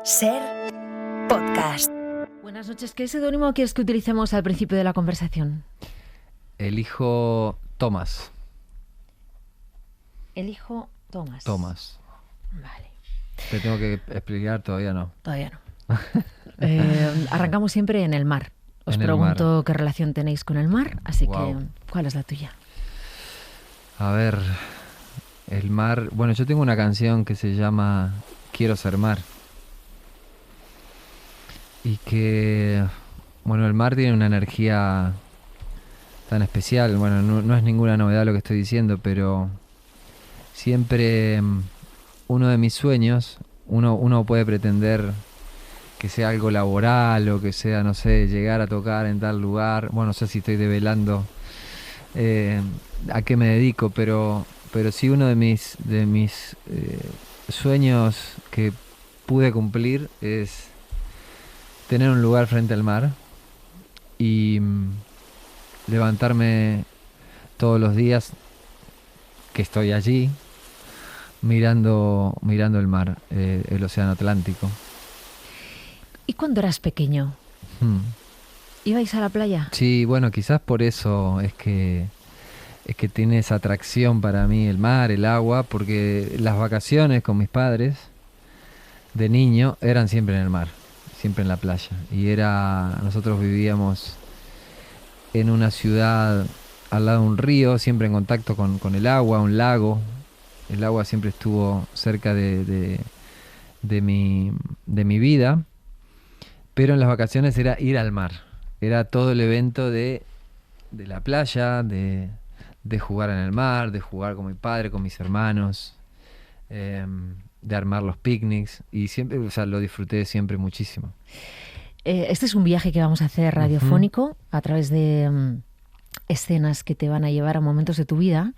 Ser podcast. Buenas noches. ¿Qué seudónimo quieres que utilicemos al principio de la conversación? Elijo Tomás. Elijo Tomás. Tomás. Vale. ¿Te tengo que explicar? Todavía no. Todavía no. Arrancamos siempre en el mar. Os En el pregunto mar. qué relación tenéis con el mar, así Guau. que ¿cuál es la tuya? A ver, el mar... Bueno, yo tengo una canción que se llama Quiero ser mar. Y que... Bueno, el mar tiene una energía tan especial. Bueno, no es ninguna novedad lo que estoy diciendo, pero siempre uno de mis sueños, uno puede pretender que sea algo laboral o que sea, no sé, llegar a tocar en tal lugar. Bueno, no sé si estoy develando a qué me dedico, pero sí uno de mis sueños que pude cumplir es tener un lugar frente al mar y levantarme todos los días que estoy allí mirando el mar, el océano Atlántico. ¿Y cuando eras pequeño? ¿Ibais a la playa? Sí, bueno, quizás por eso es que tiene esa atracción para mí el mar, el agua, porque las vacaciones con mis padres de niño eran siempre en el mar, siempre en la playa. Y nosotros vivíamos en una ciudad al lado de un río, siempre en contacto con el agua, un lago. El agua siempre estuvo cerca de mi vida, pero en las vacaciones era ir al mar. Era todo el evento de la playa, de jugar en el mar, de jugar con mi padre, con mis hermanos, de armar los picnics, y siempre, o sea, lo disfruté siempre muchísimo. Este es un viaje que vamos a hacer radiofónico a través de escenas que te van a llevar a momentos de tu vida.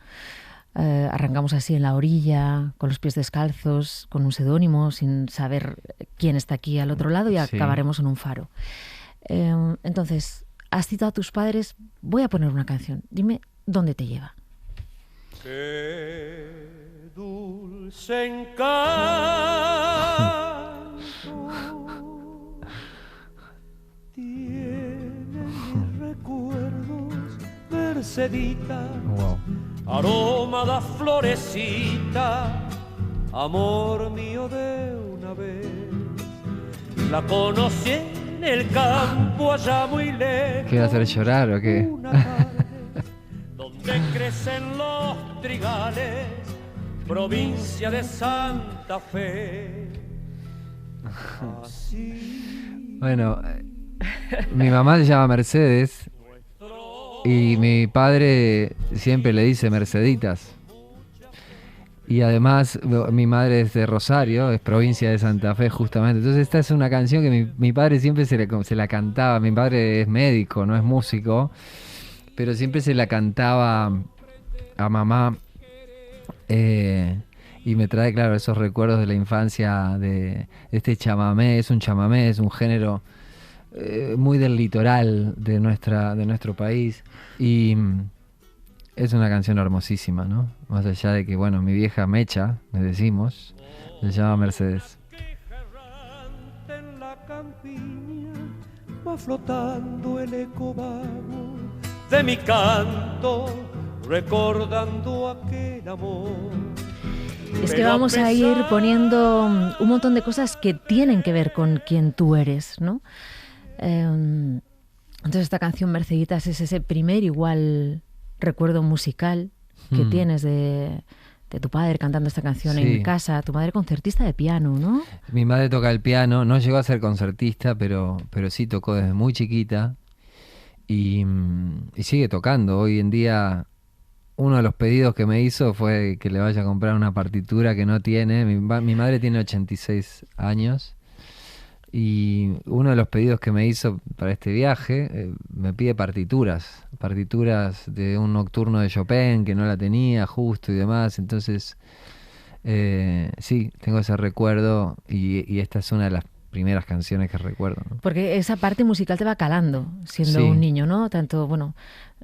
Arrancamos así en la orilla, con los pies descalzos, con un seudónimo, sin saber quién está aquí al otro lado, y Sí. acabaremos en un faro. Entonces, has citado a tus padres. Voy a poner una canción. Dime dónde te lleva. Qué dulce encanto tienen mis recuerdos, Mercedita, Wow. aroma da florecita, amor mío de una vez. La conocí en el campo allá muy lejos. ¿Qué va a hacer llorar o qué? Una tarde donde crecen los trigales, provincia de Santa Fe. Así Bueno, mi mamá se llama Mercedes y mi padre siempre le dice Merceditas. Y además mi madre es de Rosario, es provincia de Santa Fe justamente. Entonces esta es una canción que mi padre siempre se la cantaba. Mi padre es médico, no es músico, pero siempre se la cantaba a mamá. Y me trae, claro, esos recuerdos de la infancia de este chamamé. Es un género muy del litoral de nuestro país. Y es una canción hermosísima, ¿no? Más allá de que, bueno, mi vieja Mecha, le decimos, se llama Mercedes. errante en la campiña va flotando el eco vago de mi canto, recordando aquel amor. Es que Pero vamos a ir pesar poniendo un montón de cosas que tienen que ver con quien tú eres, ¿no? Entonces esta canción Merceditas es ese primer igual recuerdo musical que tienes de tu padre cantando esta canción Sí. en casa. Tu madre concertista de piano, ¿no? Mi madre toca el piano, no llegó a ser concertista, pero sí tocó desde muy chiquita y sigue tocando. Hoy en día uno de los pedidos que me hizo fue que le vaya a comprar una partitura que no tiene. Mi madre tiene 86 años y uno de los pedidos que me hizo para este viaje me pide partituras de un nocturno de Chopin que no la tenía justo y demás. Entonces sí, tengo ese recuerdo y esta es una de las primeras canciones que recuerdo, ¿no? Porque esa parte musical te va calando siendo Sí. un niño, ¿no? Tanto, bueno,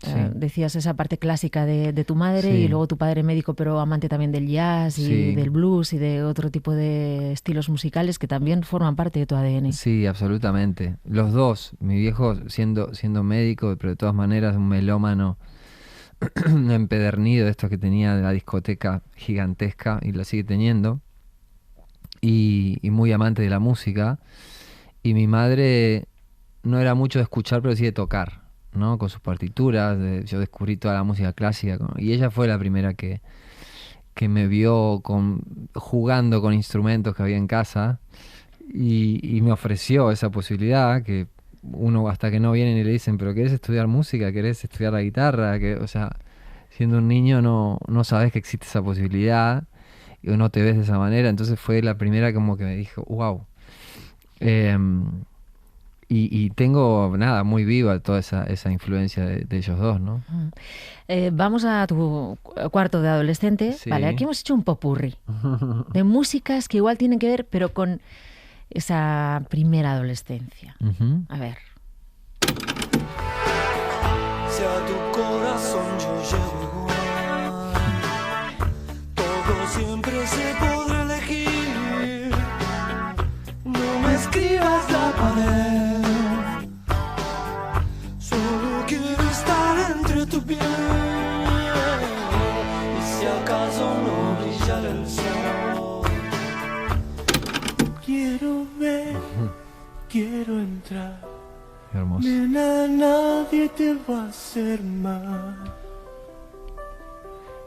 Sí. decías esa parte clásica de tu madre Sí. y luego tu padre médico, pero amante también del jazz y Sí. del blues y de otro tipo de estilos musicales que también forman parte de tu ADN. Sí, absolutamente. Los dos, mi viejo siendo médico, pero de todas maneras un melómano empedernido, de estos que tenía de la discoteca gigantesca y la sigue teniendo, y muy amante de la música. Y mi madre no era mucho de escuchar, pero sí de tocar, ¿no? Con sus partituras. Yo descubrí toda la música clásica y ella fue la primera que me vio jugando con instrumentos que había en casa y me ofreció esa posibilidad que uno hasta que no vienen y le dicen, pero ¿querés estudiar música? ¿Querés estudiar la guitarra? O sea, siendo un niño no sabes que existe esa posibilidad y no te ves de esa manera. Entonces fue la primera como que me dijo, wow. Y tengo, nada, muy viva toda esa influencia de ellos dos, ¿no? Vamos a tu cuarto de adolescente. Sí. Vale, aquí hemos hecho un popurrí de músicas que igual tienen que ver, pero con esa primera adolescencia. Ujú. A ver. Si a tu corazón yo llego igual, todo siempre se podrá elegir. No me escribas la pared, solo quiero estar entre tu piel. Y si acaso no brillara el sol, quiero ver, quiero entrar. Hermoso. Nena, nadie te va a hacer mal,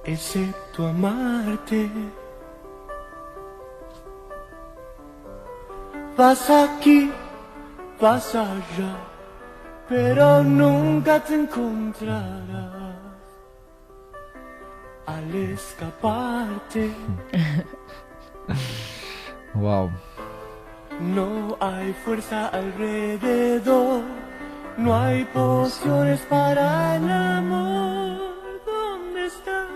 excepto amarte. Vas aquí, vas allá, pero nunca te encontrarás al escaparte. Wow. No hay fuerza alrededor, no hay pociones para el amor. ¿Dónde está?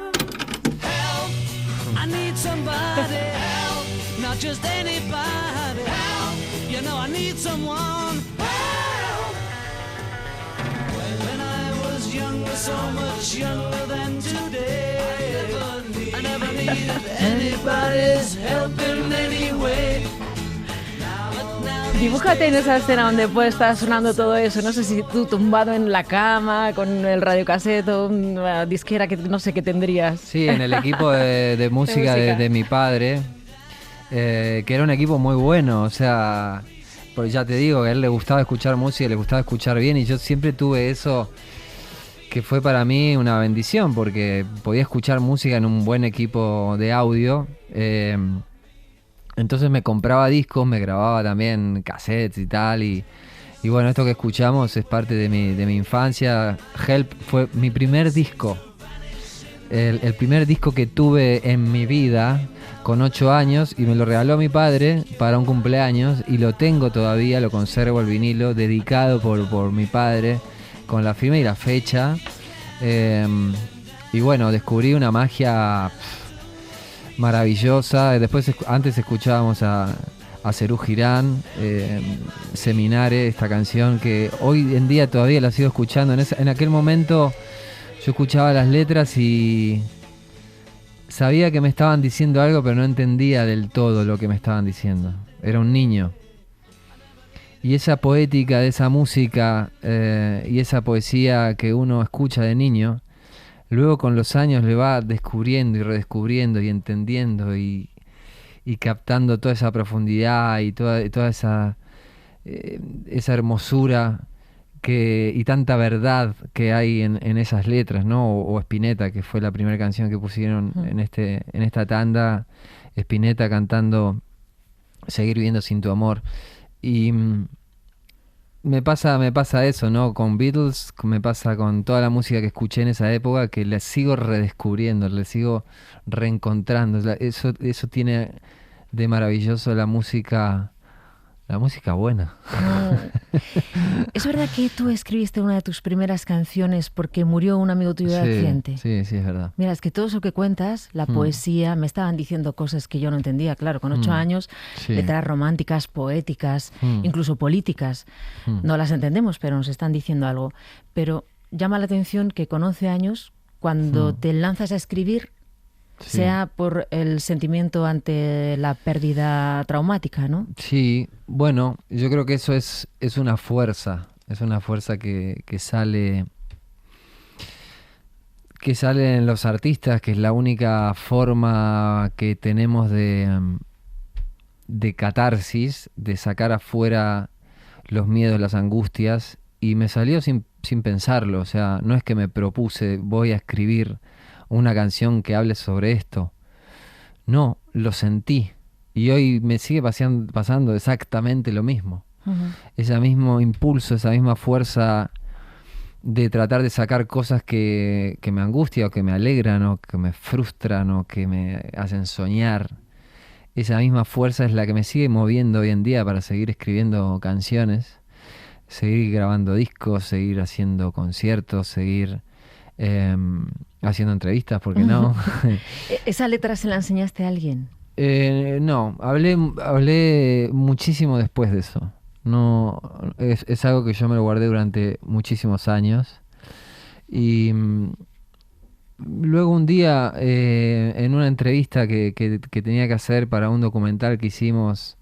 I need somebody help, not just anybody help. You know I need someone help. When I was younger, so much younger than today, I never needed anybody's help in any way. Dibújate en esa escena donde puede estar sonando todo eso. No sé si tú tumbado en la cama con el radiocassette o una disquera que no sé qué tendrías. Sí, en el equipo de música de mi padre, que era un equipo muy bueno, o sea, pues ya te digo, que a él le gustaba escuchar música, le gustaba escuchar bien, y yo siempre tuve eso, que fue para mí una bendición, porque podía escuchar música en un buen equipo de audio. Entonces me compraba discos, me grababa también cassettes y tal, y bueno, esto que escuchamos es parte de mi infancia. Help fue mi primer disco, el primer disco que tuve en mi vida con 8 años, y me lo regaló mi padre para un cumpleaños, y lo tengo todavía, lo conservo, el vinilo, dedicado por mi padre, con la firma y la fecha. Y bueno, descubrí una magia maravillosa. Después, antes escuchábamos a Serú Girán, Seminare, esta canción que hoy en día todavía la sigo escuchando. En aquel momento yo escuchaba las letras y sabía que me estaban diciendo algo, pero no entendía del todo lo que me estaban diciendo. Era un niño. Y esa poética de esa música y esa poesía que uno escucha de niño, luego con los años le va descubriendo y redescubriendo y entendiendo y captando toda esa profundidad y toda esa hermosura y tanta verdad que hay en esas letras, ¿no? O Spinetta, que fue la primera canción que pusieron en esta tanda, Spinetta cantando Seguir viviendo sin tu amor. Y me pasa eso, ¿no? Con Beatles, me pasa con toda la música que escuché en esa época, que la sigo redescubriendo, la sigo reencontrando. Eso tiene de maravilloso la música La música buena. ¿Es verdad que tú escribiste una de tus primeras canciones porque murió un amigo tuyo de accidente? Sí, es verdad. Mira, es que todo eso que cuentas, la poesía, me estaban diciendo cosas que yo no entendía. Claro, con 8 años, letras románticas, poéticas, incluso políticas. No las entendemos, pero nos están diciendo algo. Pero llama la atención que con 11 años, cuando te lanzas a escribir, sea por el sentimiento ante la pérdida traumática, ¿no? Sí, bueno, yo creo que eso es una fuerza que sale en los artistas, que es la única forma que tenemos de catarsis, de sacar afuera los miedos, las angustias, y me salió sin pensarlo. O sea, no es que me propuse, voy a escribir una canción que hable sobre esto. No, lo sentí. Y hoy me sigue pasando exactamente lo mismo. Ese mismo impulso, esa misma fuerza de tratar de sacar cosas que me angustian o que me alegran o que me frustran o que me hacen soñar. Esa misma fuerza es la que me sigue moviendo hoy en día para seguir escribiendo canciones, seguir grabando discos, seguir haciendo conciertos, seguir haciendo entrevistas, ¿por qué no? ¿Esa letra se la enseñaste a alguien? No, hablé muchísimo después de eso. No, es algo que yo me lo guardé durante muchísimos años. Y luego un día, en una entrevista que tenía que hacer para un documental que hicimos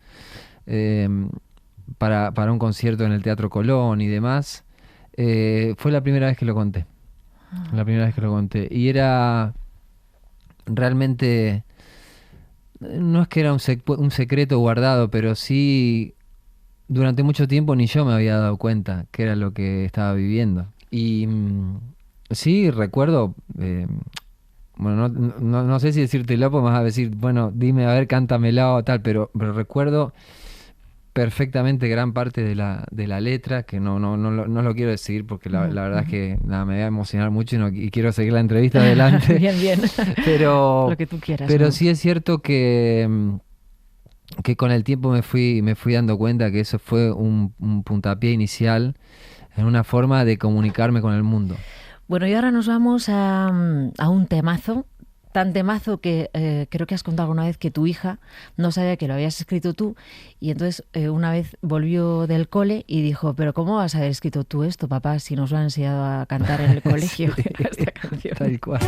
para un concierto en el Teatro Colón y demás, fue la primera vez que lo conté. La primera vez que lo conté. Y era realmente, no es que era un secreto guardado, pero sí, durante mucho tiempo ni yo me había dado cuenta que era lo que estaba viviendo. Y sí, recuerdo, bueno, no sé si decírtelo, porque me vas a decir, bueno, dime, a ver, cántamela o tal, pero recuerdo perfectamente gran parte de la letra, que no lo quiero decir porque la verdad es que nada, me voy a emocionar mucho y quiero seguir la entrevista adelante. Bien. Pero lo que tú quieras. Pero ¿no? sí es cierto que con el tiempo me fui dando cuenta que eso fue un puntapié inicial en una forma de comunicarme con el mundo. Bueno, y ahora nos vamos a un temazo. Tan temazo que creo que has contado alguna vez que tu hija no sabía que lo habías escrito tú, y entonces una vez volvió del cole y dijo, pero ¿cómo vas a haber escrito tú esto, papá, si nos lo han enseñado a cantar en el colegio? Sí, esta canción. Tal cual.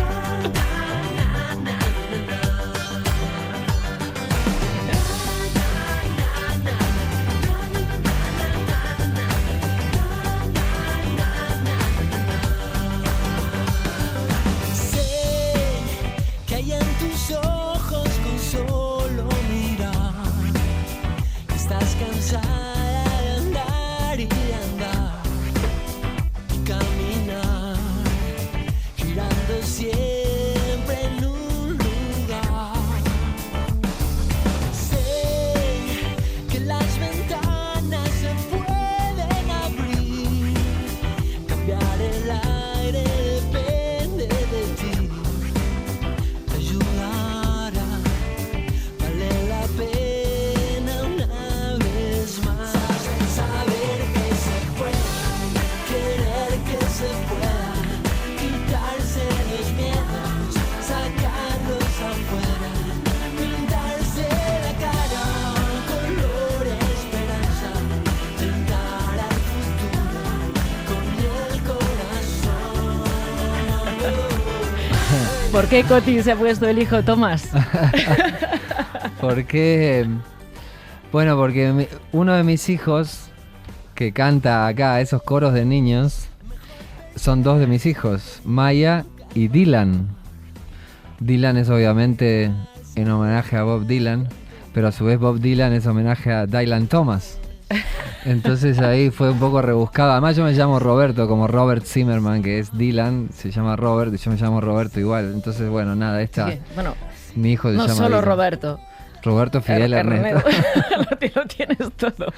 ¿Por qué Coti se ha puesto el hijo Tomás? Porque uno de mis hijos que canta acá esos coros de niños son dos de mis hijos, Maya y Dylan. Dylan es obviamente en homenaje a Bob Dylan, pero a su vez Bob Dylan es homenaje a Dylan Thomas. Entonces ahí fue un poco rebuscado. Además yo me llamo Roberto, como Robert Zimmerman, que es Dylan, se llama Robert, y yo me llamo Roberto igual. Entonces, bueno, nada, mi hijo se llama No solo Dylan. Roberto Fidel Ernesto. Lo tienes todo.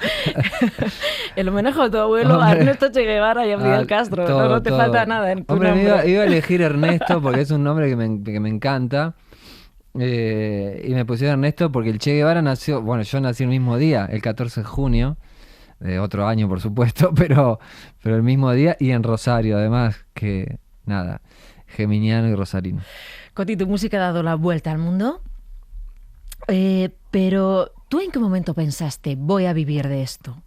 El homenaje a tu abuelo, a Ernesto Che Guevara y a Fidel Castro. Todo, no te todo. falta nada en tu nombre. nombre. Iba a elegir Ernesto porque es un nombre que me encanta. Y me pusieron Ernesto porque el Che Guevara nació, bueno, yo nací el mismo día, el 14 de junio, de otro año por supuesto, pero el mismo día y en Rosario además, que nada, geminiano y rosarino. Coti, tu música ha dado la vuelta al mundo, pero ¿tú en qué momento pensaste, voy a vivir de esto?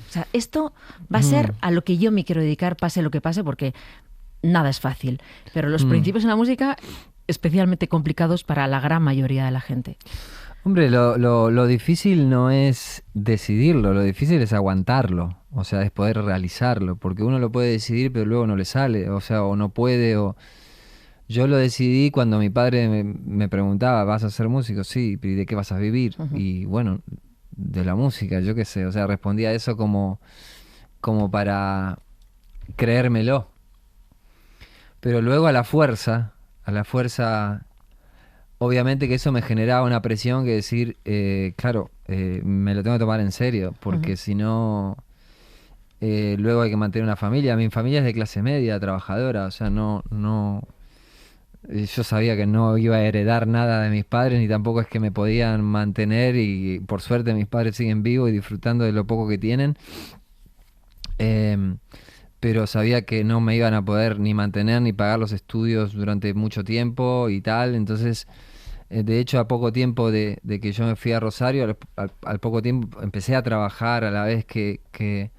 O sea, esto va a ser a lo que yo me quiero dedicar, pase lo que pase, porque nada es fácil. Pero los principios en la música, especialmente complicados para la gran mayoría de la gente. Hombre, lo difícil no es decidirlo, lo difícil es aguantarlo, o sea, es poder realizarlo, porque uno lo puede decidir pero luego no le sale, o sea, o no puede, o... Yo lo decidí cuando mi padre me preguntaba, ¿vas a ser músico? Sí, ¿y de qué vas a vivir? Y bueno, de la música, yo qué sé, o sea, respondía a eso como para creérmelo. Pero luego a la fuerza, obviamente que eso me generaba una presión que decir, claro, me lo tengo que tomar en serio, porque si no, luego hay que mantener una familia. Mi familia es de clase media, trabajadora, o sea, yo sabía que no iba a heredar nada de mis padres, ni tampoco es que me podían mantener, y por suerte mis padres siguen vivos y disfrutando de lo poco que tienen. Pero sabía que no me iban a poder ni mantener ni pagar los estudios durante mucho tiempo y tal. Entonces, de hecho, a poco tiempo de que yo me fui a Rosario, al poco tiempo empecé a trabajar a la vez que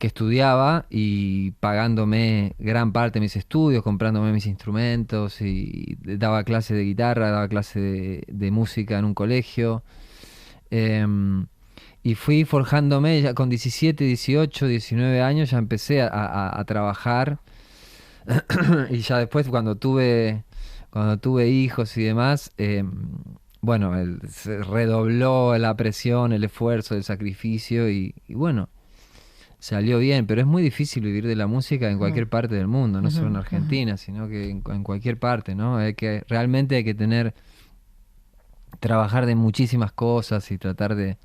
estudiaba, y pagándome gran parte de mis estudios, comprándome mis instrumentos, y daba clases de guitarra, daba clases de música en un colegio. Y fui forjándome ya con 17, 18, 19 años, ya empecé a trabajar. Y ya después cuando tuve hijos y demás, bueno, se redobló la presión, el esfuerzo, el sacrificio, y bueno, salió bien. Pero es muy difícil vivir de la música en cualquier parte del mundo, no solo en Argentina, sino que en cualquier parte, ¿no? Realmente hay que trabajar de muchísimas cosas y tratar de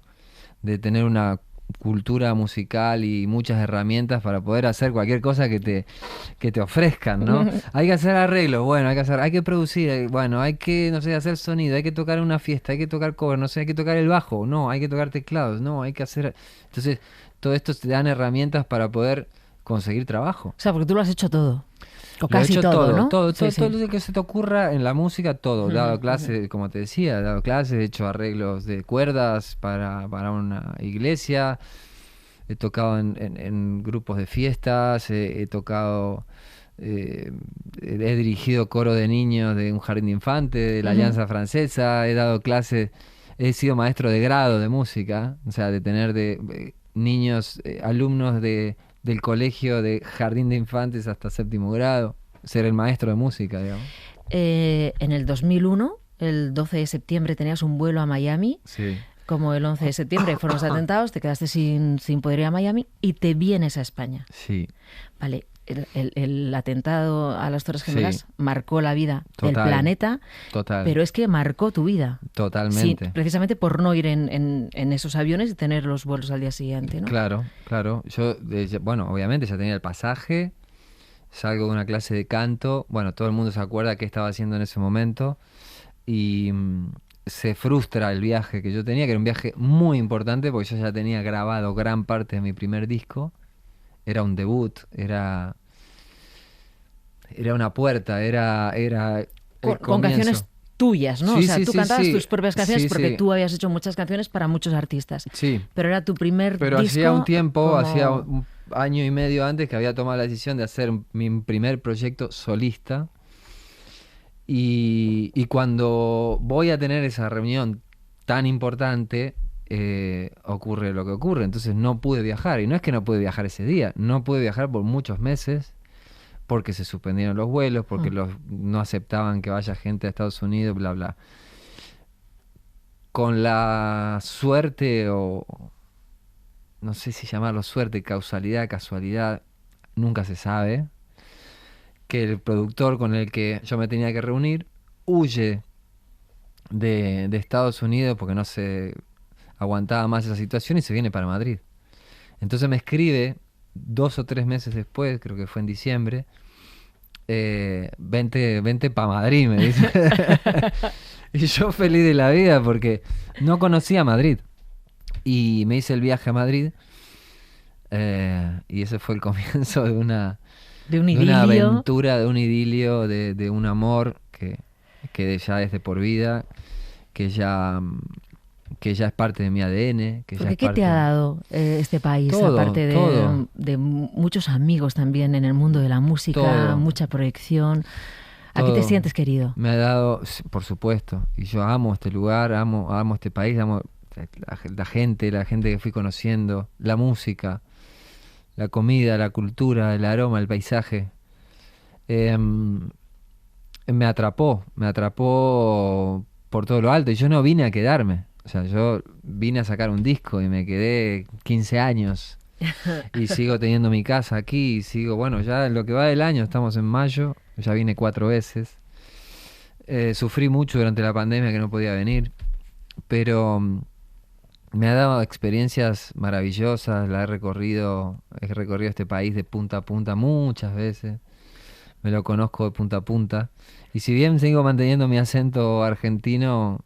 tener una cultura musical y muchas herramientas para poder hacer cualquier cosa que te ofrezcan, ¿no? Hay que hacer arreglos, bueno, hay que producir, bueno, hay que, no sé, hacer sonido, hay que tocar en una fiesta, hay que tocar cover, no sé, hay que tocar el bajo, no, hay que tocar teclados, no, hay que hacer... Entonces, todo esto te dan herramientas para poder conseguir trabajo. O sea, porque tú lo has hecho todo. O casi todo, ¿no? Todo lo que se te ocurra en la música, todo. He dado clases, como te decía, he hecho arreglos de cuerdas para una iglesia, he tocado en grupos de fiestas, he tocado, he dirigido coro de niños de un jardín de infantes, de la Alianza Francesa, he dado clases, he sido maestro de grado de música, o sea, de tener niños, alumnos del colegio de jardín de infantes hasta 7º grado, ser el maestro de música, digamos. En el 2001, el 12 de septiembre, tenías un vuelo a Miami. Sí. Como el 11 de septiembre fueron los atentados, te quedaste sin poder ir a Miami y te vienes a España. Sí. Vale, el atentado a las Torres Gemelas marcó la vida del planeta, pero es que marcó tu vida. Totalmente. Sí, precisamente por no ir en esos aviones y tener los vuelos al día siguiente, ¿no? Claro. Yo, bueno, obviamente ya tenía el pasaje, salgo de una clase de canto, bueno, todo el mundo se acuerda qué estaba haciendo en ese momento, y se frustra el viaje que yo tenía, que era un viaje muy importante porque yo ya tenía grabado gran parte de mi primer disco. Era un debut, era una puerta, era con canciones tuyas, ¿no? Sí, o sea, sí, tú sí, cantabas sí. tus propias canciones Sí, porque sí. tú habías hecho muchas canciones para muchos artistas. Sí. Pero era tu primer Pero disco. hacía un tiempo, como... hacía un año y medio antes que había tomado la decisión de hacer mi primer proyecto solista. Y cuando voy a tener esa reunión tan importante, ocurre lo que ocurre. Entonces no pude viajar. Y no es que no pude viajar ese día, no pude viajar por muchos meses porque se suspendieron los vuelos, porque no aceptaban que vaya gente a Estados Unidos, bla, bla. Con la suerte, o no sé si llamarlo suerte, causalidad, casualidad, nunca se sabe, que el productor con el que yo me tenía que reunir huye de Estados Unidos porque no se aguantaba más esa situación y se viene para Madrid. Entonces me escribe 2 o 3 meses después, creo que fue en diciembre, vente para Madrid, me dice. Y yo feliz de la vida porque no conocía Madrid. Y me hice el viaje a Madrid. Y ese fue el comienzo de una aventura, de un idilio, de un amor que ya es de por vida, que ya es parte de mi ADN. ¿Qué te ha dado este país? Todo, aparte todo. de muchos amigos también en el mundo de la música, Todo. mucha proyección. ¿Aquí Todo. te sientes querido? Me ha dado, por supuesto, y yo amo este lugar, amo este país, amo la gente que fui conociendo, la música, la comida, la cultura, el aroma, el paisaje. Me atrapó por todo lo alto y yo no vine a quedarme. O sea, yo vine a sacar un disco y me quedé 15 años y sigo teniendo mi casa aquí y sigo, bueno, ya en lo que va del año, estamos en mayo, ya vine 4 veces. Sufrí mucho durante la pandemia que no podía venir, pero me ha dado experiencias maravillosas, he recorrido este país de punta a punta muchas veces, me lo conozco de punta a punta, y si bien sigo manteniendo mi acento argentino,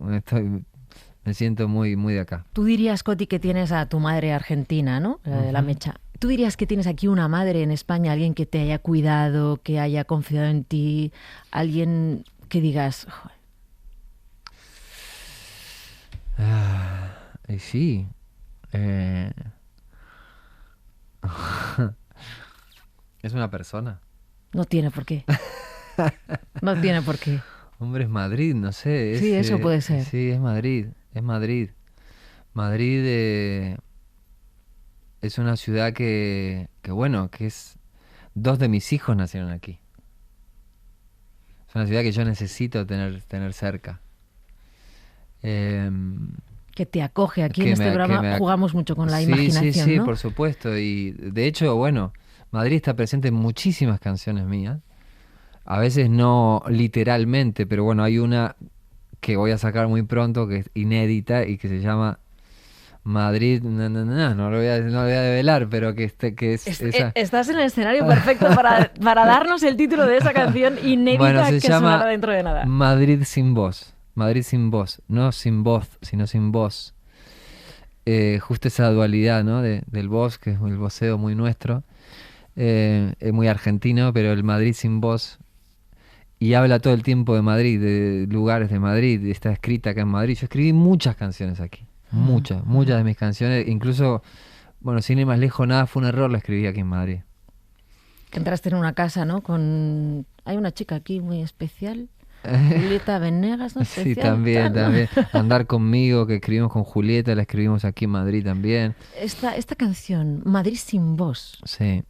me siento muy, muy de acá. Tú dirías, Coti, que tienes a tu madre argentina, ¿no? La Mecha. ¿Tú dirías que tienes aquí una madre en España, alguien que te haya cuidado, que haya confiado en ti, alguien que digas... Sí. ¿Es una persona? No tiene por qué. No tiene por qué. Hombre, es Madrid, no sé. Sí, eso puede ser. Sí, es Madrid. Madrid es una ciudad que es... 2 de mis hijos nacieron aquí. Es una ciudad que yo necesito tener cerca. Que te acoge. Aquí en este programa jugamos mucho con la imaginación, sí, ¿no? por supuesto. Y de hecho, bueno, Madrid está presente en muchísimas canciones mías. A veces no literalmente, pero bueno, hay una que voy a sacar muy pronto que es inédita y que se llama Madrid, no lo voy a develar, pero que es esa. Estás en el escenario perfecto para darnos el título de esa canción inédita, bueno, que sonará dentro de nada. Madrid sin voz, no sin voz, sino sin voz. Justo esa dualidad, ¿no? Del voz, que es el voceo muy nuestro, es muy argentino, pero el Madrid sin voz. Y habla todo el tiempo de Madrid, de lugares de Madrid, está escrita acá en Madrid. Yo escribí muchas canciones aquí, muchas de mis canciones, incluso, bueno, sin ir más lejos, Nada fue un error, la escribí aquí en Madrid. Entraste en una casa, ¿no? Hay una chica aquí muy especial, Julieta Venegas, ¿no? Sí, también. Andar conmigo, que escribimos con Julieta, la escribimos aquí en Madrid también. Esta canción, Madrid sin voz. Sí.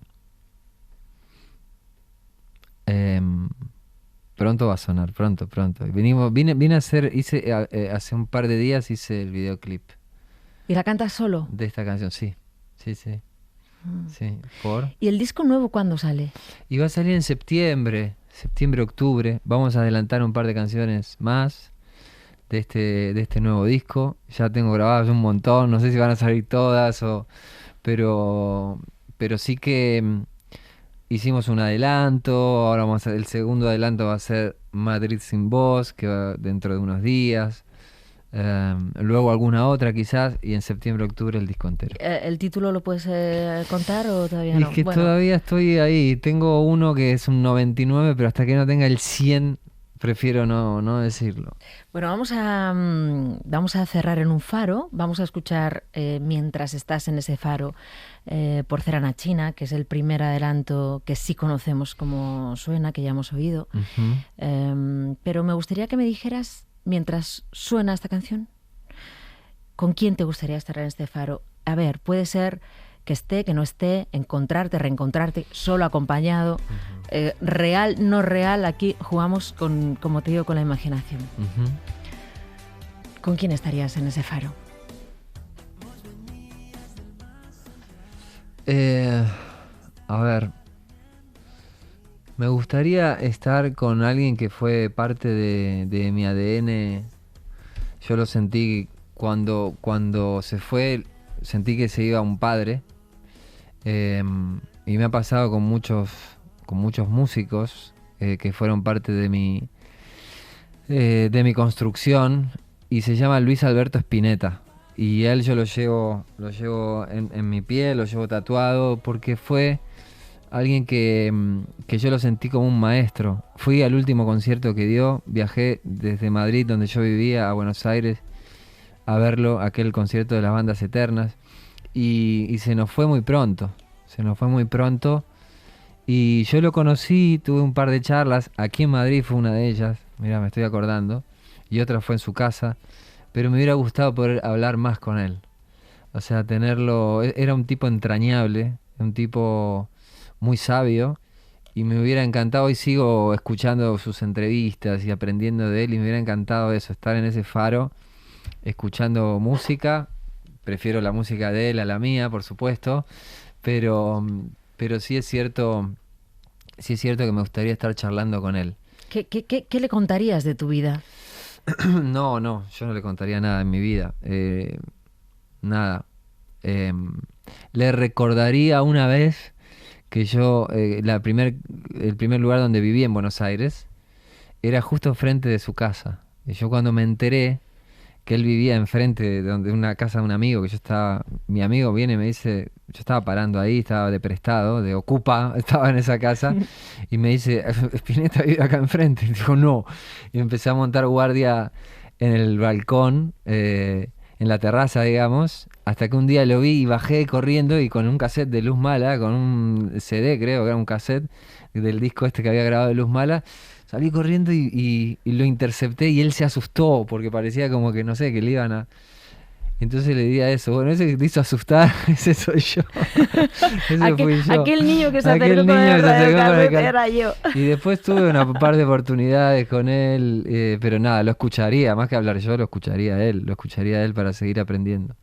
Pronto va a sonar, pronto. Vine a hacer, hace un par de días hice el videoclip. ¿Y la cantas solo? De esta canción, sí. Sí. ¿Por? ¿Y el disco nuevo cuándo sale? Y va a salir en septiembre, octubre. Vamos a adelantar un par de canciones más de este nuevo disco. Ya tengo grabadas un montón, no sé si van a salir todas, pero sí que... Hicimos un adelanto, ahora el segundo adelanto va a ser Madrid sin voz, que va dentro de unos días. Luego alguna otra quizás, y en septiembre, octubre el disco entero. ¿El título lo puedes contar o todavía no? Es que todavía estoy ahí. Tengo uno que es un 99, pero hasta que no tenga el 100 prefiero no decirlo. Bueno, vamos a cerrar en un faro. Vamos a escuchar mientras estás en ese faro Porcelana China, que es el primer adelanto que sí conocemos cómo suena, que ya hemos oído. Pero me gustaría que me dijeras, mientras suena esta canción, ¿con quién te gustaría estar en este faro? A ver, puede ser que esté, que no esté, encontrarte, reencontrarte, solo, acompañado, real, no real. Aquí jugamos como te digo, con la imaginación. ¿Con quién estarías en ese faro? A ver, me gustaría estar con alguien que fue parte de mi ADN. Yo lo sentí cuando se fue, sentí que se iba un padre. Y me ha pasado con muchos músicos que fueron parte de mi construcción, y se llama Luis Alberto Spinetta. Y él yo lo llevo en mi piel, lo llevo tatuado, porque fue alguien que yo lo sentí como un maestro. Fui al último concierto que dio, viajé desde Madrid, donde yo vivía, a Buenos Aires, a verlo, aquel concierto de las Bandas Eternas, y se nos fue muy pronto, y yo lo conocí, tuve un par de charlas, aquí en Madrid fue una de ellas, mira, me estoy acordando, y otra fue en su casa, pero me hubiera gustado poder hablar más con él, o sea, tenerlo, era un tipo entrañable, un tipo muy sabio, y me hubiera encantado, y sigo escuchando sus entrevistas y aprendiendo de él, y me hubiera encantado eso, estar en ese faro, escuchando música. Prefiero la música de él a la mía, por supuesto, pero sí es cierto que me gustaría estar charlando con él. ¿Qué le contarías de tu vida? No, yo no le contaría nada en mi vida, nada. Le recordaría una vez que yo, el primer lugar donde viví en Buenos Aires, era justo enfrente de su casa. Y yo cuando me enteré que él vivía enfrente de una casa de un amigo, mi amigo viene y me dice, yo estaba parando ahí, estaba de prestado, de ocupa, estaba en esa casa, y me dice, Spinetta vive acá enfrente. Y digo, no. Y empecé a montar guardia en el balcón, en la terraza, digamos, hasta que un día lo vi y bajé corriendo, y con un cassette de Luz Mala, con un CD, creo que era un cassette del disco este que había grabado de Luz Mala, salí corriendo y lo intercepté, y él se asustó porque parecía como que, no sé, que le iban a... Entonces le di a eso, bueno, ese que te hizo asustar, ese soy yo. Ese fui yo. Aquel niño que se acercó con el cassette era yo. Y después tuve una par de oportunidades con él, pero nada, lo escucharía, más que hablar yo, lo escucharía a él para seguir aprendiendo.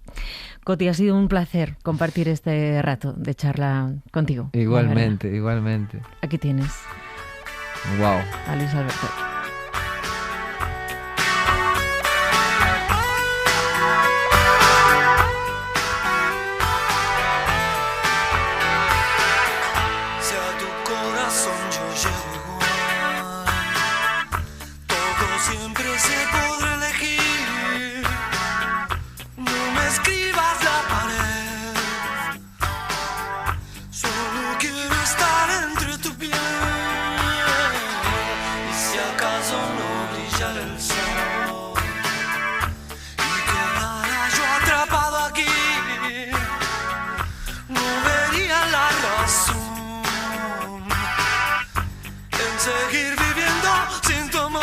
Coti, ha sido un placer compartir este rato de charla contigo. Igualmente. Aquí tienes. Wow. A Luis Alberto. Si a tu corazón yo llego igual, todo siempre se podrá elegir. No me escribas la pared, solo quiero estar entre tu piel. Y si acaso no brillara el sol y quedara yo atrapado aquí, no vería la razón en seguir viviendo sin tu amor.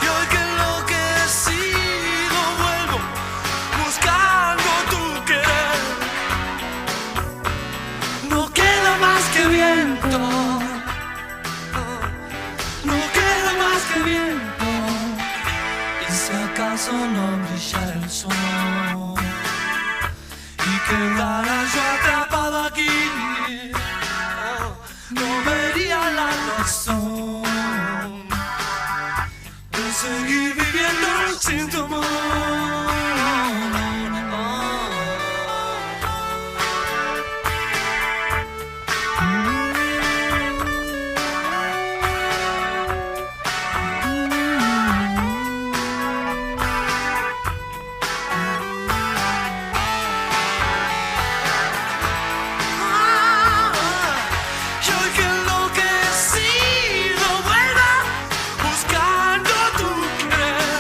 Y hoy que enloquecido vuelvo buscando tu querer, no queda más que viento, no queda más que viento. Y si acaso no brillara el sol y quedara yo atrapado aquí, no vería la razón de seguir viviendo sin tu amor. Y hoy que enloquecido vuelva buscando tu querer,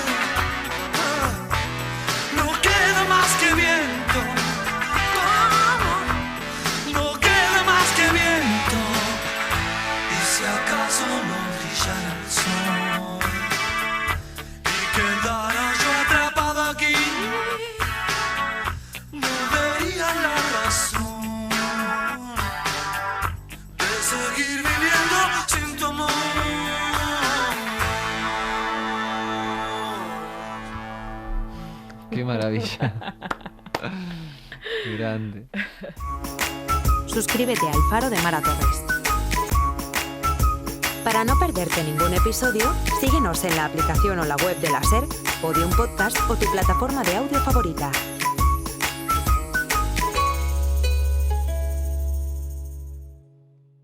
no queda más que viento, no queda más que viento. Y si acaso no brillara el sol y quedara yo atrapado aquí, no vería la razón de seguir viviendo sin tu amor. Qué maravilla. Grande. Suscríbete al Faro de Mara Torres. Para no perderte ningún episodio, síguenos en la aplicación o la web de la SER, Podium Podcast o tu plataforma de audio favorita.